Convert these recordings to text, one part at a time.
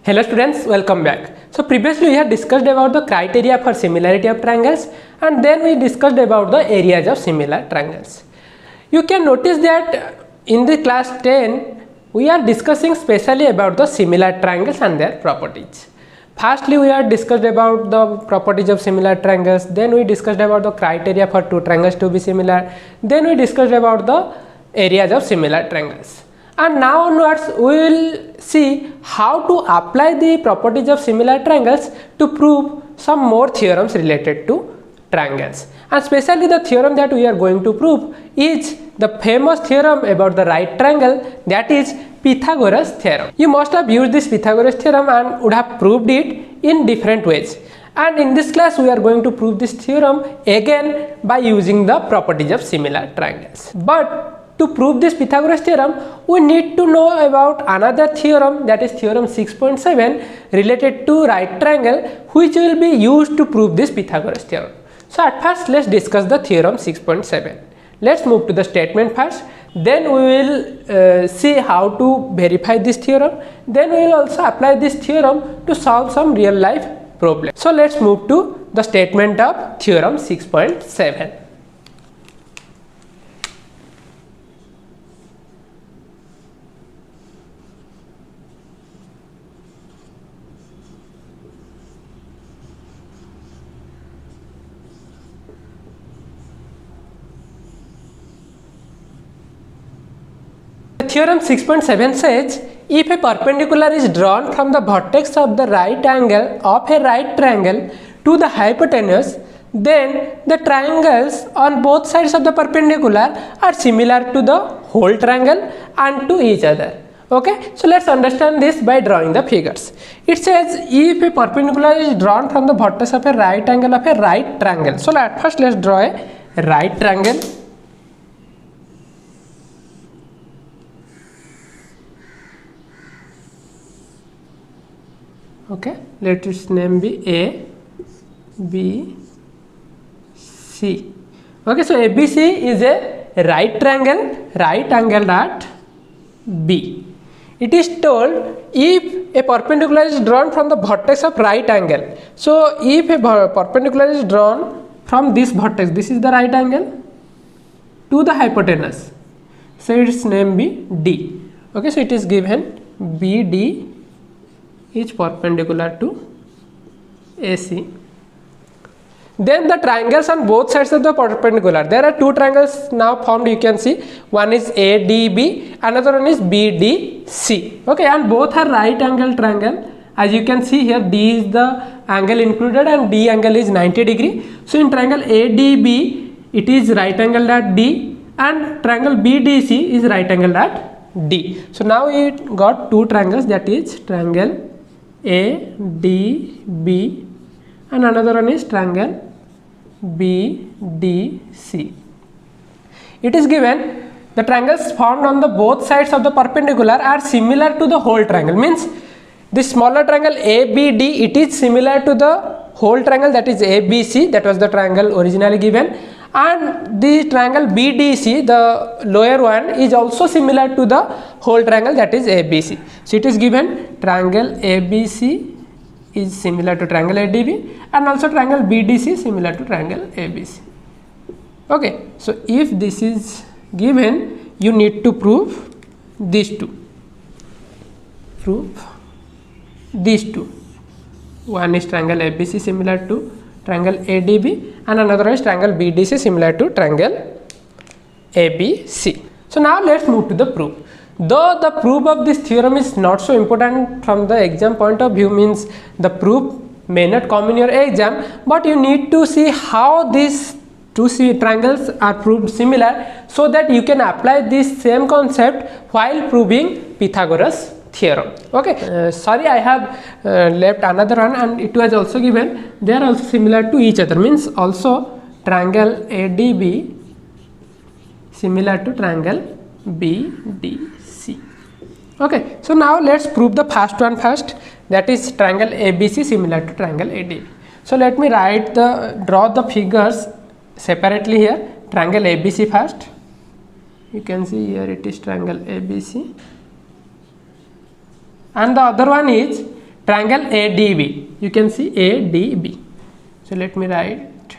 Hello students, welcome back. So previously we had discussed about the criteria for similarity of triangles and then we discussed about the areas of similar triangles. You can notice that in the class 10 we are discussing specially about the similar triangles and their properties. Firstly we had discussed about the properties of similar triangles, then we discussed about the criteria for two triangles to be similar, then we discussed about the areas of similar triangles. And now onwards we will see how to apply the properties of similar triangles to prove some more theorems related to triangles. And especially the theorem that we are going to prove is the famous theorem about the right triangle, that is Pythagoras theorem. You must have used this Pythagoras theorem and would have proved it in different ways. And in this class we are going to prove this theorem again by using the properties of similar triangles. But to prove this Pythagoras theorem, we need to know about another theorem, that is theorem 6.7 related to right triangle, which will be used to prove this Pythagoras theorem. So at first let's discuss the theorem 6.7. Let's move to the statement first, then we will see how to verify this theorem, then we will also apply this theorem to solve some real life problem. So let's move to the statement of theorem 6.7. Theorem 6.7 says, if a perpendicular is drawn from the vertex of the right angle of a right triangle to the hypotenuse, then the triangles on both sides of the perpendicular are similar to the whole triangle and to each other. Okay, so let's understand this by drawing the figures. It says if a perpendicular is drawn from the vertex of a right angle of a right triangle. So at first let's draw a right triangle. Okay, let its name be A, B, C. Okay, so ABC is a right angle at B. It is told if a perpendicular is drawn from the vertex of right angle. So if a perpendicular is drawn from this vertex, this is the right angle, to the hypotenuse, so its name be D. Okay, so it is given BD is perpendicular to AC. Then the triangles on both sides of the perpendicular, there are two triangles now formed, you can see, one is ADB, another one is BDC. Okay, and both are right angle triangle. As you can see here, D is the angle included and D angle is 90 degree. So in triangle ADB it is right angle at D and triangle BDC is right angle at D. So now we got two triangles, that is triangle ADB and another one is triangle BDC. It is given the triangles formed on the both sides of the perpendicular are similar to the whole triangle, means the smaller triangle ABD, it is similar to the whole triangle, that is ABC, that was the triangle originally given, and the triangle BDC, the lower one, is also similar to the whole triangle, that is ABC. So it is given triangle ABC is similar to triangle ADB and also triangle BDC similar to triangle ABC. Okay, so if this is given, you need to prove these two. Prove these two. One is triangle ABC similar to triangle ADB and another is triangle BDC similar to triangle ABC. So now let's move to the proof. Though the proof of this theorem is not so important from the exam point of view, means the proof may not come in your exam, but you need to see how these two triangles are proved similar so that you can apply this same concept while proving Pythagoras theorem. Okay, sorry, I have left another one and it was also given, they are also similar to each other, means also triangle ADB similar to triangle BDC. Okay, so now let's prove the first one first, that is triangle ABC similar to triangle ADB. So let me draw the figures separately here. Triangle ABC first, you can see here it is triangle ABC, and the other one is triangle ADB. You can see ADB. So let me write.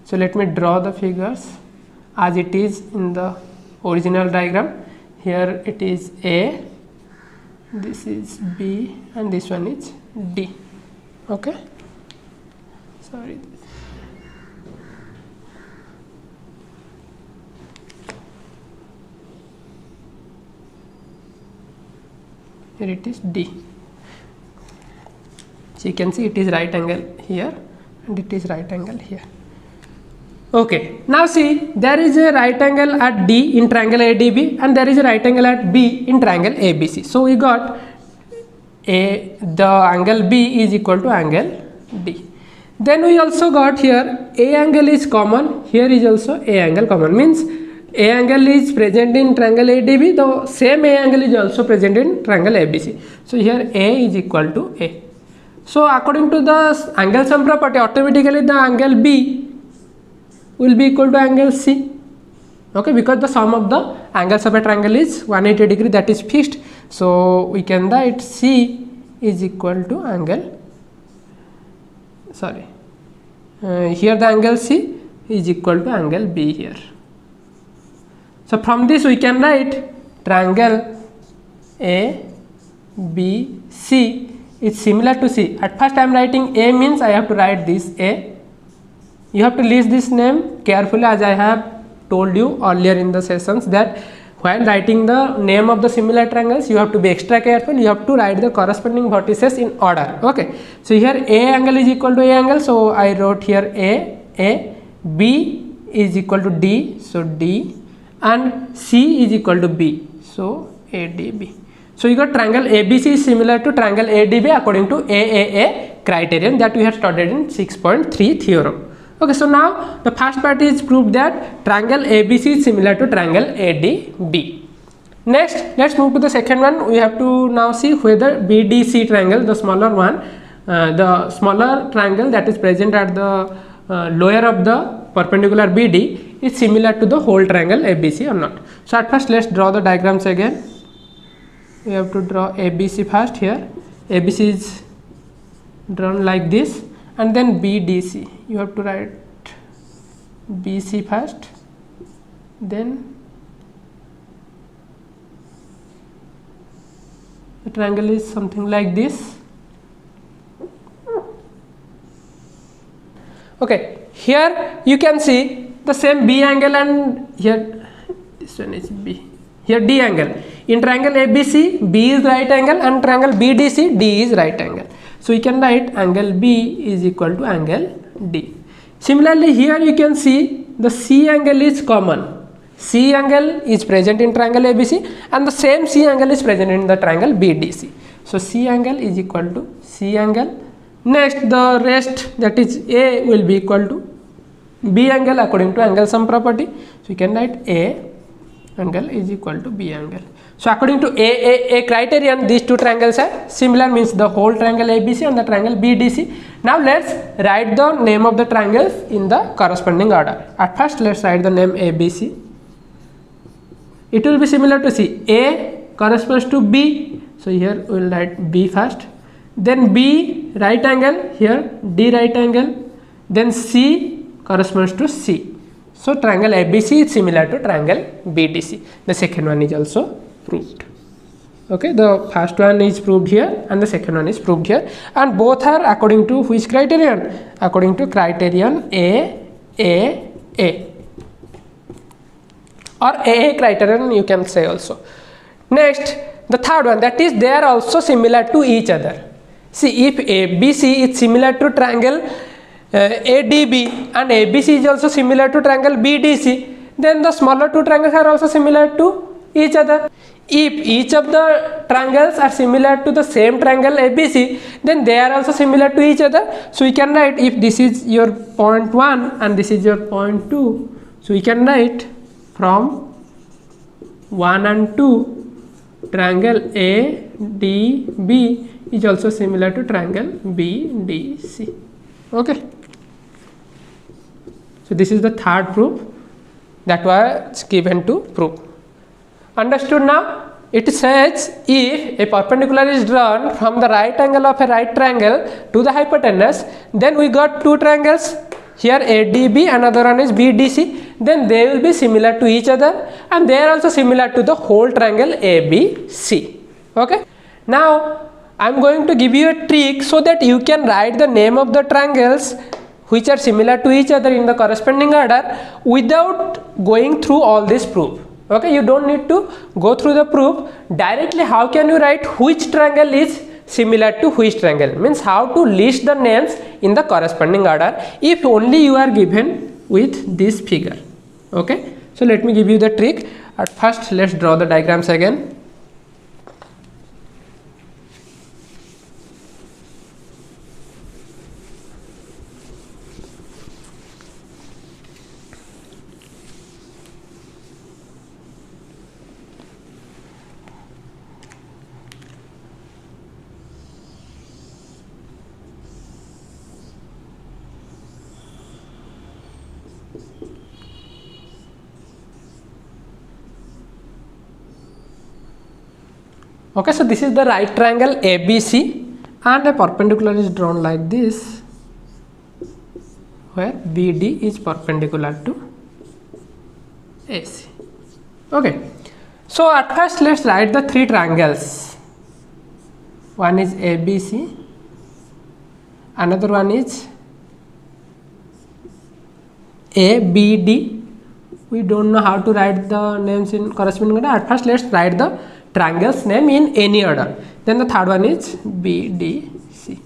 So let me draw the figures as it is in the original diagram. Here it is A, this is B, and this one is D. Okay. Sorry. Here it is D. So you can see it is right angle here and it is right angle here. Okay, now see, there is a right angle at D in triangle ADB and there is a right angle at B in triangle ABC. So we got the angle B is equal to angle D. Then we also got here A angle is common, here is also A angle common, means A angle is present in triangle ADB, the same A angle is also present in triangle ABC. So here A is equal to A. So according to the angle sum property, automatically the angle B will be equal to angle C. Okay, because the sum of the angles of a triangle is 180 degree, that is fixed. So we can write C is equal to angle, sorry, here the angle C is equal to angle B here. So from this we can write triangle A, B, C is similar to C. At first I am writing A, means I have to write this A. You have to list this name carefully, as I have told you earlier in the sessions that while writing the name of the similar triangles you have to be extra careful. You have to write the corresponding vertices in order. Okay, so here A angle is equal to A angle, so I wrote here A, B is equal to D, so D, and C is equal to B, so ADB. So you got triangle ABC is similar to triangle ADB according to AAA criterion that we have studied in 6.3 theorem. Okay, so now the first part is proved that triangle ABC is similar to triangle ADB. Next, let's move to the second one. We have to now see whether BDC triangle, the smaller one, the smaller triangle that is present at the lower of the perpendicular BD is similar to the whole triangle ABC or not. So at first let's draw the diagrams again. We have to draw ABC first. Here ABC is drawn like this, and then BDC. You have to write BC first, then the triangle is something like this. Okay, here you can see the same B angle, and here this one is B, here D angle. In triangle ABC, B is right angle, and triangle BDC, D is right angle. So we can write angle B is equal to angle D. Similarly, here you can see the C angle is common. C angle is present in triangle ABC and the same C angle is present in the triangle BDC. So C angle is equal to C angle. Next, the rest, that is A, will be equal to B angle according to angle sum property. So you can write A angle is equal to B angle. So according to AAA criterion, these two triangles are similar, means the whole triangle ABC and the triangle BDC. Now let's write the name of the triangles in the corresponding order. At first let's write the name ABC. It will be similar to C. A corresponds to B, so here we will write B first. Then B right angle, here D right angle. Then C corresponds to C. So triangle ABC is similar to triangle BDC. The second one is also proved. Okay, the first one is proved here and the second one is proved here, and both are according to which criterion? According to criterion AAA or AA criterion, you can say also. Next, the third one, that is they are also similar to each other. See, if ABC is similar to triangle ADB and ABC is also similar to triangle BDC, then the smaller two triangles are also similar to each other. If each of the triangles are similar to the same triangle ABC, then they are also similar to each other. So we can write, if this is your point 1 and this is your point 2, so we can write from 1 and 2 triangle ADB is also similar to triangle BDC. Okay, so this is the third proof that was given to prove. Understood now? it says if a perpendicular is drawn from the right angle of a right triangle to the hypotenuse, then we got two triangles. Here ADB, another one is BDC, then they will be similar to each other and they are also similar to the whole triangle ABC. Okay. Now I am going to give you a trick so that you can write the name of the triangles which are similar to each other in the corresponding order without going through all this proof. Okay, you don't need to go through the proof. Directly how can you write which triangle is similar to which triangle, means how to list the names in the corresponding order if only you are given with this figure. Okay, so let me give you the trick. At first let's draw the diagrams again. Okay, so this is the right triangle ABC and a perpendicular is drawn like this, where BD is perpendicular to AC. Okay, so at first let's write the three triangles. One is ABC, another one is ABD. We don't know how to write the names in corresponding order. At first let's write the triangle's name in any order. Then the third one is BDC.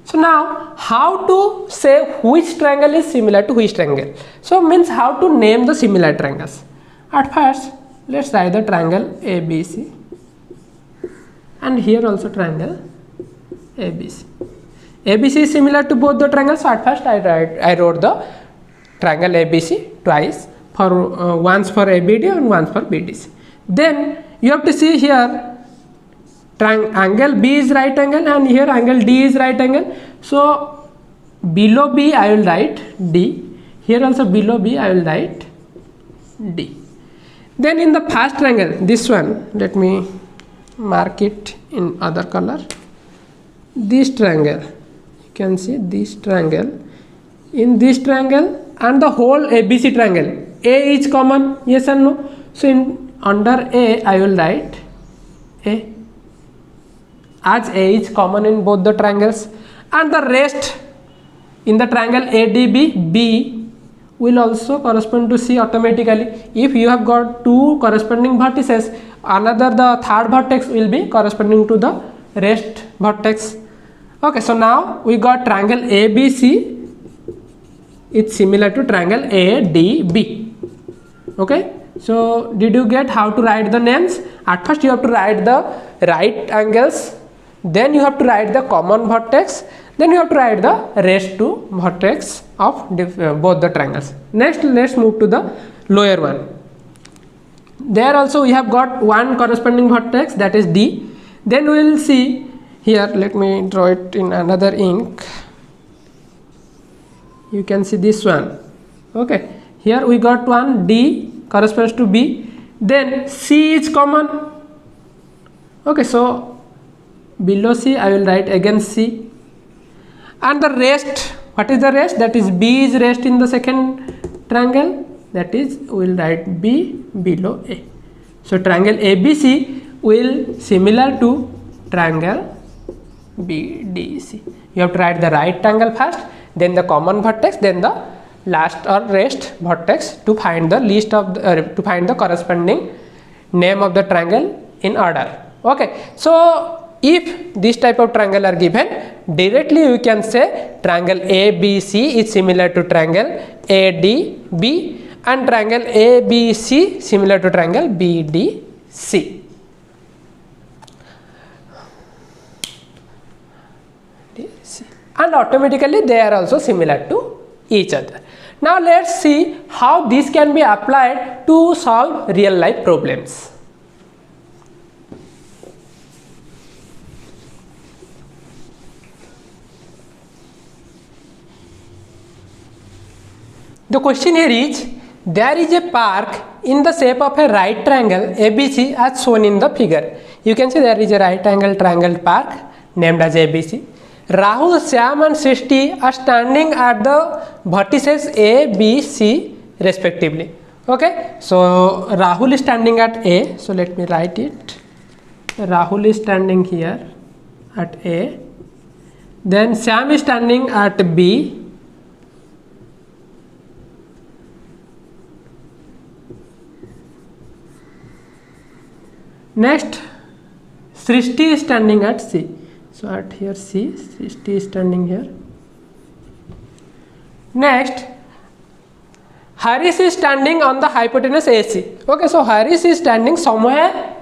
So now how to say which triangle is similar to which triangle? So means how to name the similar triangles. At first let's write the triangle ABC and here also triangle ABC. ABC is similar to both the triangles, so at first I wrote the triangle ABC twice, for once for ABD and once for BDC. Then you have to see here angle B is right angle and here angle D is right angle. So below B I will write D, here also below B I will write D. Then in the first triangle, this one, let me mark it in other color. This triangle, you can see this triangle. In this triangle and the whole ABC triangle, A is common, yes or no? So in under A I will write A, as A is common in both the triangles, and the rest in the triangle ADB, B will also correspond to C automatically. If you have got two corresponding vertices, the third vertex will be corresponding to the rest vertex. Okay, so now we got triangle ABC, it's similar to triangle ADB. Okay, so did you get how to write the names? At first you have to write the right angles, then you have to write the common vertex, then you have to write the rest two vertex of both the triangles. Next let's move to the lower one. There also we have got one corresponding vertex, that is D. Then we will see here, let me draw it in another ink. You can see this one. Okay, here we got one, D corresponds to B, then C is common. Okay, so below C I will write again C, and the rest, what is the rest? That is B is rest in the second triangle, that is we will write B below A. So triangle ABC will similar to triangle BDC. You have to write the right triangle first, then the common vertex, then the last or rest vertex to find the list of to find the corresponding name of the triangle in order. Okay, so if this type of triangle are given, directly you can say triangle ABC is similar to triangle ADB and triangle ABC similar to triangle BDC. And automatically they are also similar to each other. Now let's see how this can be applied to solve real life problems. The question here is, there is a park in the shape of a right triangle ABC as shown in the figure. You can see there is a right angle triangle park named as ABC. Rahul, Shyam and Srishti are standing at the vertices A, B, C respectively. Okay, so Rahul is standing at A, so let me write it. Rahul is standing here at A, then Shyam is standing at B, next Srishti is standing at C. So at here C, Srishti is standing here. Next Haris is standing on the hypotenuse AC. Okay, so Haris is standing somewhere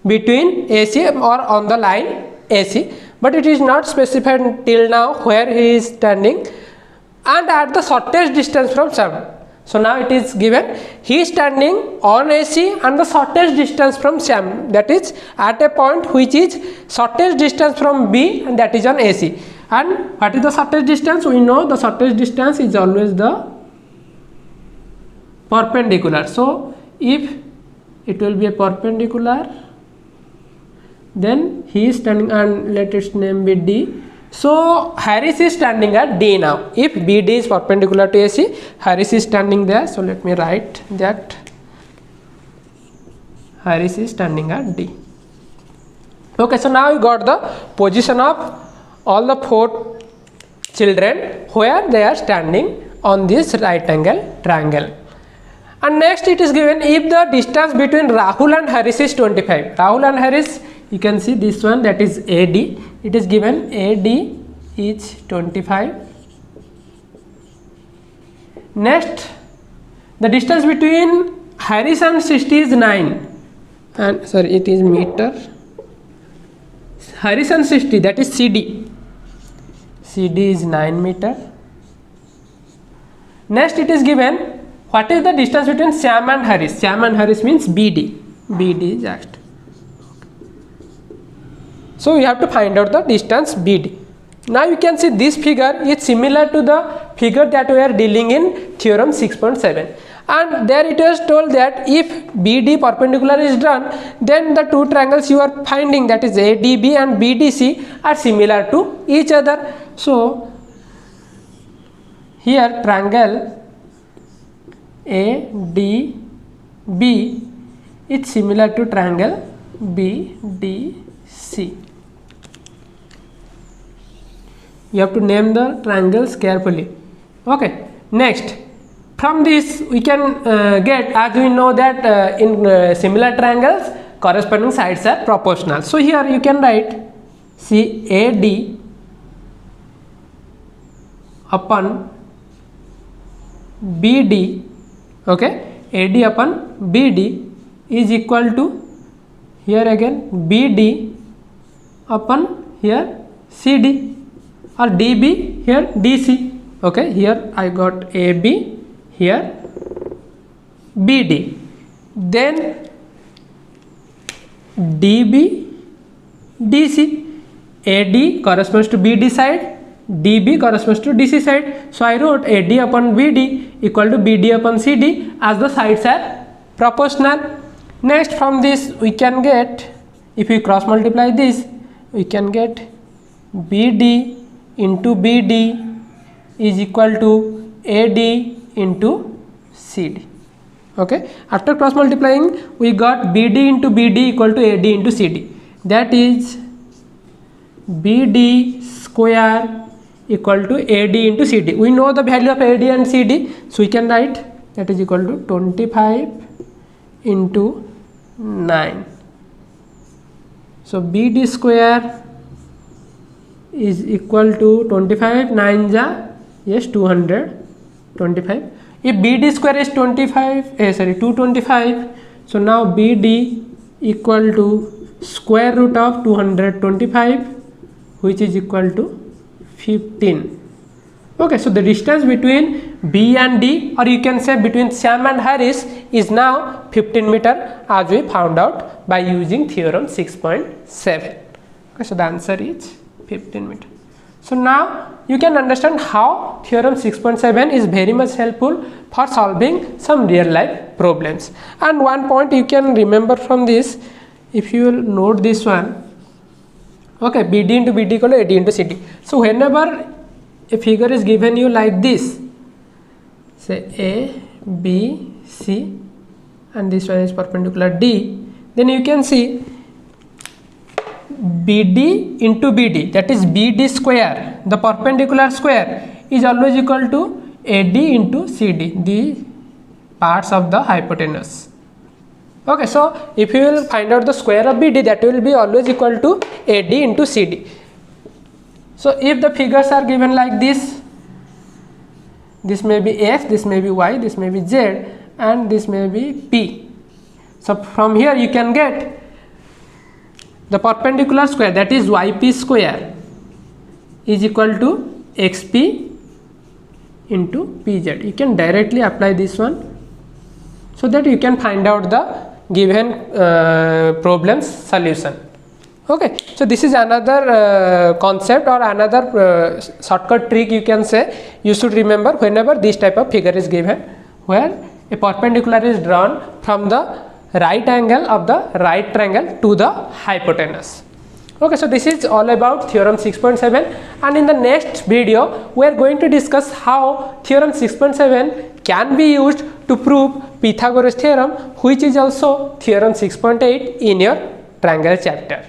between AC or on the line AC, but it is not specified till now where he is standing, and at the shortest distance from Shyam. So now it is given he is standing on AC and the shortest distance from Shyam, that is at a point which is shortest distance from B, and that is on AC. And what is the shortest distance? We know the shortest distance is always the perpendicular. So if it will be a perpendicular, then he is standing, and let its name be D. So Haris is standing at D now. If BD is perpendicular to AC, Haris is standing there. So let me write that Haris is standing at D. Okay, so now we got the position of all the 4 children where they are standing on this right angle triangle. And next it is given if the distance between Rahul and Haris is 25. Rahul and Haris, you can see this one, that is AD. It is given AD is 25. Next, the distance between Haris and Srishti is 9. And sorry, it is meter. Haris and Srishti, that is CD. CD is 9 meter. Next, it is given what is the distance between Shyam and Haris. Shyam and Haris means BD. BD is asked. So we have to find out the distance BD. Now you can see this figure is similar to the figure that we are dealing in theorem 6.7, and there it was told that if BD perpendicular is drawn, then the 2 triangles you are finding, that is ADB and BDC, are similar to each other. So here triangle ADB is similar to triangle BDC. You have to name the triangles carefully. Okay, next from this we can get, as we know that in similar triangles corresponding sides are proportional. So here you can write AD upon BD. Okay, AD upon BD is equal to, here again BD upon here CD, or DB here DC. Okay, here I got AB, here BD, then DB DC. AD corresponds to BD side, DB corresponds to DC side. So I wrote AD upon BD equal to BD upon CD as the sides are proportional. Next, from this we can get, if we cross multiply this, we can get BD into BD is equal to AD into CD. Okay, after cross multiplying we got BD into BD equal to AD into CD, that is BD square equal to AD into CD. We know the value of AD and CD, so we can write that is equal to 25 into 9. So BD square is equal to 25, 9 ja, yes, 225. If BD square is 225, so now BD equal to square root of 225, which is equal to 15. Okay, so the distance between B and D, or you can say between Shyam and Haris, is now 15 meter, as we found out by using theorem 6.7. Okay, so the answer is 15 meter. So now you can understand how theorem 6.7 is very much helpful for solving some real life problems. And one point you can remember from this, if you will note this one, okay, BD into BD equal to AD into CD. So whenever a figure is given you like this, say A, B, C, and this one is perpendicular D, then you can see BD into BD, that is BD square, the perpendicular square, is always equal to AD into CD, the parts of the hypotenuse. Okay, so if you will find out the square of BD, that will be always equal to AD into CD. So if the figures are given like this may be X, this may be Y, this may be Z, and this may be P. So from here you can get the perpendicular square, that is YP square, is equal to XP into PZ. You can directly apply this one so that you can find out the given problem's solution. Okay, so this is another concept or another shortcut trick you can say you should remember whenever this type of figure is given, where a perpendicular is drawn from the right angle of the right triangle to the hypotenuse. Okay, so this is all about theorem 6.7, and in the next video we are going to discuss how theorem 6.7 can be used to prove Pythagoras theorem, which is also theorem 6.8 in your triangle chapter.